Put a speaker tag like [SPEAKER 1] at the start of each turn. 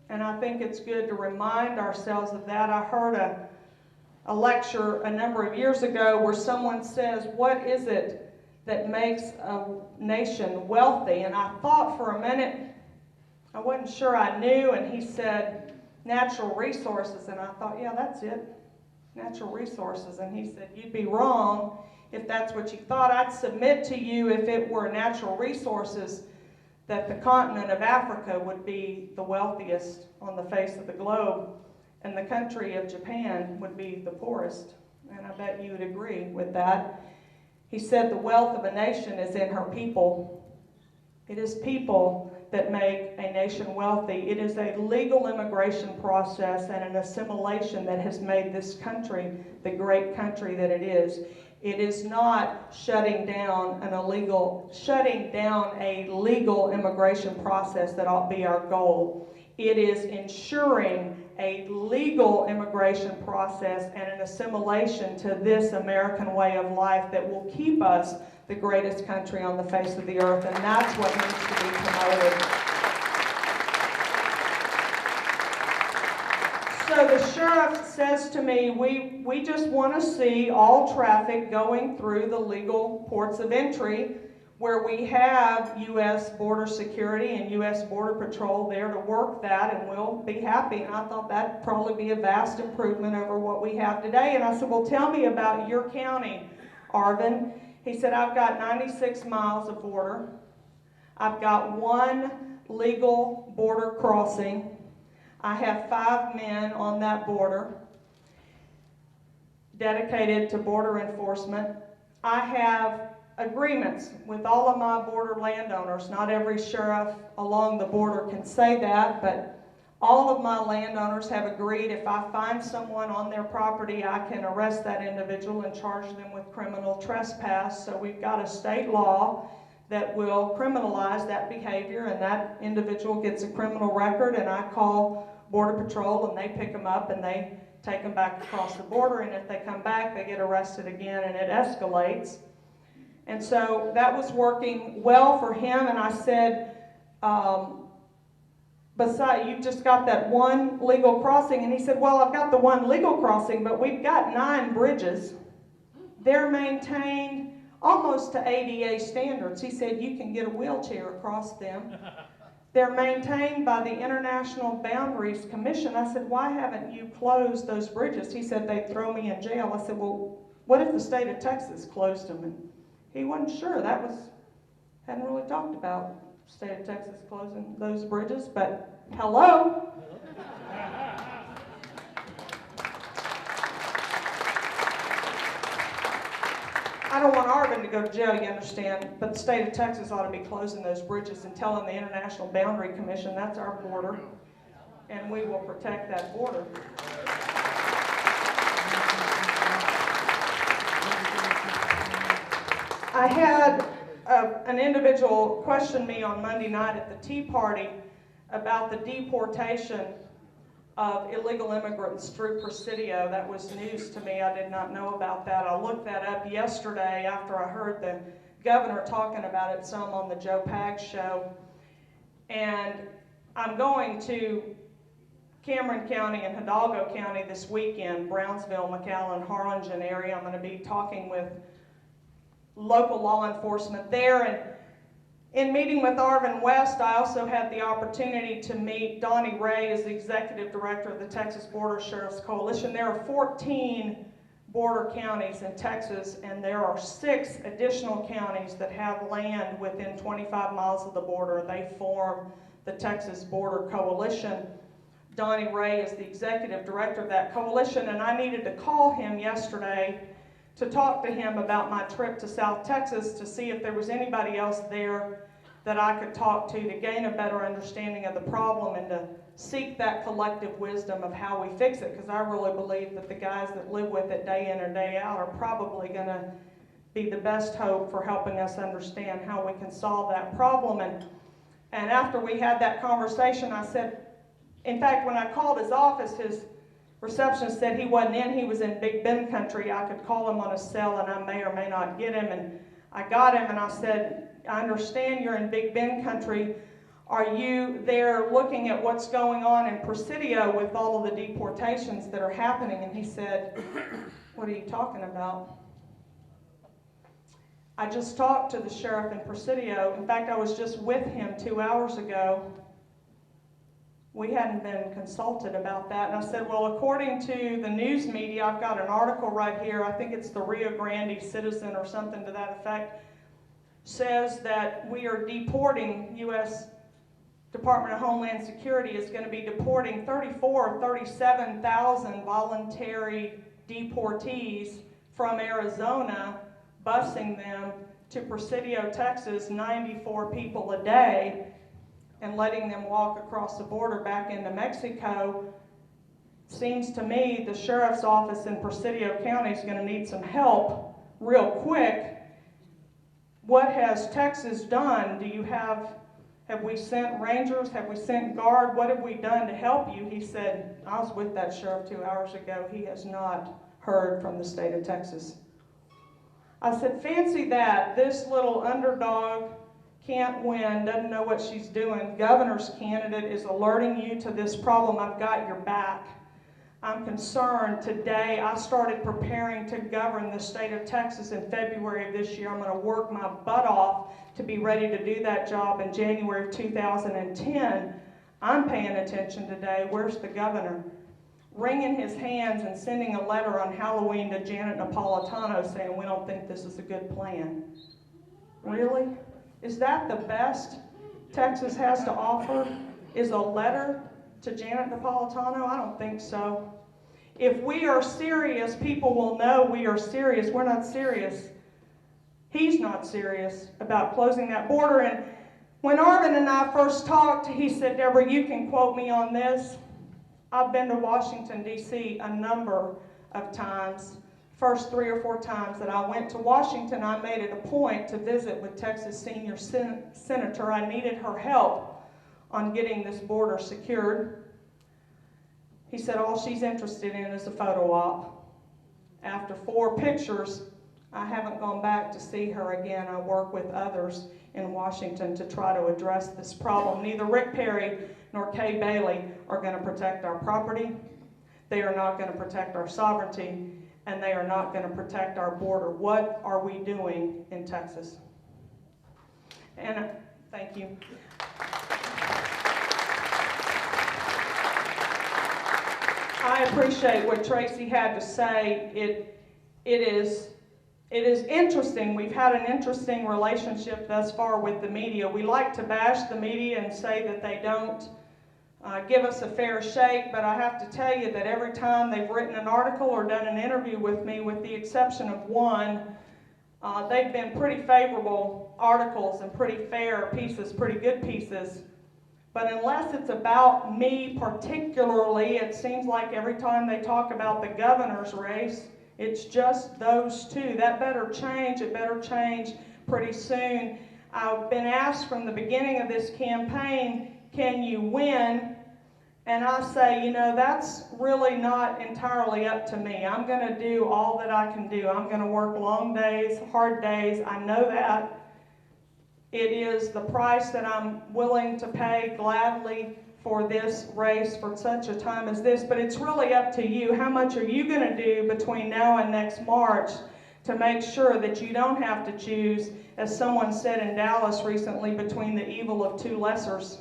[SPEAKER 1] And I think it's good to remind ourselves of that. I heard a lecture a number of years ago where someone says, what is it that makes a nation wealthy? And I thought for a minute, I wasn't sure I knew, and he said, natural resources. And I thought, yeah, that's it, natural resources. And he said, you'd be wrong if that's what you thought. I'd submit to you, if it were natural resources, that the continent of Africa would be the wealthiest on the face of the globe, and the country of Japan would be the poorest. And I bet you would agree with that. He said the wealth of a nation is in her people. It is people that make a nation wealthy. It is a legal immigration process and an assimilation that has made this country the great country that it is. It is not shutting down a legal immigration process that ought to be our goal. It is ensuring a legal immigration process and an assimilation to this American way of life that will keep us the greatest country on the face of the earth, and that's what needs to be promoted. So the sheriff says to me, we just want to see all traffic going through the legal ports of entry where we have U.S. border security and U.S. border patrol there to work that, and we'll be happy. And I thought that'd probably be a vast improvement over what we have today. And I said, well, tell me about your county, Arvin. He said, I've got 96 miles of border. I've got one legal border crossing. I have 5 men on that border dedicated to border enforcement. I have agreements with all of my border landowners. Not every sheriff along the border can say that, but all of my landowners have agreed if I find someone on their property, I can arrest that individual and charge them with criminal trespass. So we've got a state law that will criminalize that behavior, and that individual gets a criminal record, and I call Border Patrol, and they pick them up and they take them back across the border, and if they come back, they get arrested again, and it escalates. And so that was working well for him, and I said, besides, you've just got that one legal crossing. And he said, well, I've got the one legal crossing, but we've got 9 bridges. They're maintained almost to ADA standards. He said, you can get a wheelchair across them. They're maintained by the International Boundaries Commission. I said, why haven't you closed those bridges? He said, they'd throw me in jail. I said, well, what if the state of Texas closed them? And he wasn't sure. Hadn't really talked about the state of Texas closing those bridges, but hello. I don't want Arvin to go to jail, you understand, but the state of Texas ought to be closing those bridges and telling the International Boundary Commission that's our border, and we will protect that border. I had an individual question me on Monday night at the Tea Party about the deportation of illegal immigrants through Presidio. That was news to me. I did not know about that. I looked that up yesterday after I heard the governor talking about it some on the Joe Pags show. And I'm going to Cameron County and Hidalgo County this weekend, Brownsville, McAllen, Harlingen area. I'm going to be talking with local law enforcement there. And in meeting with Arvin West, I also had the opportunity to meet Donnie Ray as the executive director of the Texas Border Sheriff's Coalition. There are 14 border counties in Texas, and there are 6 additional counties that have land within 25 miles of the border. They form the Texas Border Coalition. Donnie Ray is the executive director of that coalition, and I needed to call him yesterday to talk to him about my trip to South Texas to see if there was anybody else there that I could talk to gain a better understanding of the problem and to seek that collective wisdom of how we fix it, because I really believe that the guys that live with it day in or day out are probably going to be the best hope for helping us understand how we can solve that problem. And after we had that conversation, I said, in fact, when I called his office, his receptionist said he wasn't in, he was in Big Bend country. I could call him on his cell and I may or may not get him. And I got him and I said, I understand you're in Big Bend country. Are you there looking at what's going on in Presidio with all of the deportations that are happening? And he said, what are you talking about? I just talked to the sheriff in Presidio. In fact, I was just with him 2 hours ago. We hadn't been consulted about that. And I said, well, according to the news media, I've got an article right here, I think it's the Rio Grande Citizen or something to that effect, says that we are deporting, U.S. Department of Homeland Security is going to be deporting 34 or 37,000 voluntary deportees from Arizona, busing them to Presidio, Texas, 94 people a day, and letting them walk across the border back into Mexico. Seems to me the sheriff's office in Presidio County is going to need some help real quick. What has Texas done? Have we sent rangers? Have we sent guard? What have we done to help you? He said, I was with that sheriff 2 hours ago. He has not heard from the state of Texas. I said, fancy that. This little underdog can't win, doesn't know what she's doing. Governor's candidate is alerting you to this problem. I've got your back. I'm concerned. Today, I started preparing to govern the state of Texas in February of this year. I'm going to work my butt off to be ready to do that job in January of 2010. I'm paying attention today. Where's the governor? Wringing his hands and sending a letter on Halloween to Janet Napolitano saying, we don't think this is a good plan. Really? Is that the best Texas has to offer? Is a letter to Janet Napolitano? I don't think so. If we are serious, people will know we are serious. We're not serious. He's not serious about closing that border. And when Arvin and I first talked, he said, Debra, you can quote me on this. I've been to Washington, D.C. a number of times. First 3 or 4 times that I went to Washington, I made it a point to visit with Texas senior senator. I needed her help on getting this border secured. He said all she's interested in is a photo op. After 4 pictures, I haven't gone back to see her again. I work with others in Washington to try to address this problem. Neither Rick Perry nor Kay Bailey are going to protect our property. They are not going to protect our sovereignty. And they are not going to protect our border. What are we doing in Texas? And thank you. I appreciate what Tracy had to say. It is interesting. We've had an interesting relationship thus far with the media. We like to bash the media and say that they don't give us a fair shake, but I have to tell you that every time they've written an article or done an interview with me, with the exception of one, they've been pretty favorable articles and pretty fair pieces, pretty good pieces. But unless it's about me particularly, it seems like every time they talk about the governor's race, it's just those two. That better change. It better change pretty soon. I've been asked from the beginning of this campaign, can you win? And I say, you know, that's really not entirely up to me. I'm going to do all that I can do. I'm going to work long days, hard days. I know that. It is the price that I'm willing to pay gladly for this race for such a time as this. But it's really up to you. How much are you going to do between now and next March to make sure that you don't have to choose, as someone said in Dallas recently, between the evil of 2 lessers?